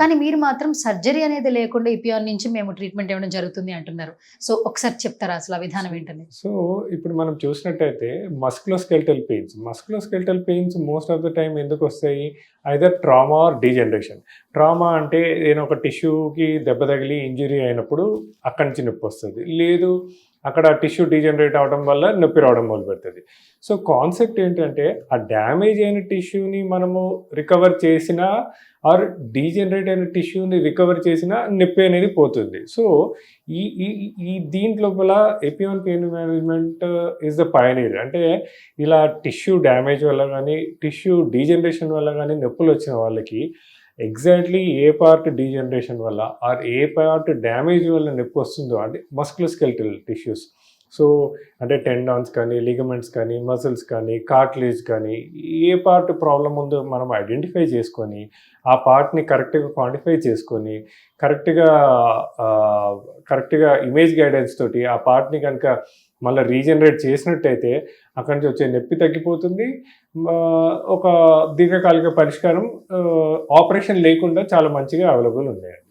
కానీ మీరు మాత్రం సర్జరీ అనేది లేకుండా ఇపియాన్ నుంచి మేము ట్రీట్మెంట్ ఇవ్వడం జరుగుతుంది అంటున్నారు. సో ఒకసారి చెప్తారా అసలు ఆ విధానం ఏంటని? సో ఇప్పుడు మనం చూసినట్టయితే musculoskeletal pains most of the time ఎందుకు వస్తాయి? Either trauma or degeneration. Trauma అంటే ఏదైనా ఒక టిష్యూకి దెబ్బ తగిలి ఇంజురీ అయినప్పుడు అక్కడి నుంచి నొప్పి వస్తుంది, లేదు అక్కడ టిష్యూ డీజనరేట్ అవడం వల్ల నొప్పి రావడం మొదలు పెడుతుంది. సో కాన్సెప్ట్ ఏంటంటే ఆ డ్యామేజ్ అయిన టిష్యూని మనము రికవర్ చేసినా ఆర్ డీజనరేట్ అయిన టిష్యూని రికవర్ చేసినా నొప్పి అనేది పోతుంది. సో ఈ ఈ ఈ దీంట్లోపల ఎపియాన్ pain management is the pioneer. అంటే ఇలా టిష్యూ డ్యామేజ్ వల్ల కానీ టిష్యూ డీజనరేషన్ వల్ల కానీ నొప్పులు వచ్చిన వాళ్ళకి ఎగ్జాక్ట్లీ ఏ పార్ట్ డీజనరేషన్ వల్ల ఆర్ ఏ పార్ట్ డ్యామేజ్ వల్ల నొప్పి వస్తుందో, అంటే మస్కులోస్కెల్టల్ టిష్యూస్, సో అంటే టెండాన్స్ కానీ, లిగమెంట్స్ కానీ, మసిల్స్ కానీ, కార్టిలేజ్ కానీ, ఏ పార్ట్ ప్రాబ్లం ఉందో మనం ఐడెంటిఫై చేసుకొని ఆ పార్ట్ని కరెక్ట్గా క్వాంటిఫై చేసుకొని కరెక్ట్గా ఇమేజ్ గైడెన్స్ తోటి ఆ పార్ట్ని కనుక మళ్ళీ రీజనరేట్ చేసినట్టయితే అక్కడి నుంచి వచ్చే నొప్పి తగ్గిపోతుంది. ఒక దీర్ఘకాలిక పరిష్కారం ఆపరేషన్ లేకుండా చాలా మంచిగా అవైలబుల్ ఉన్నాయండి.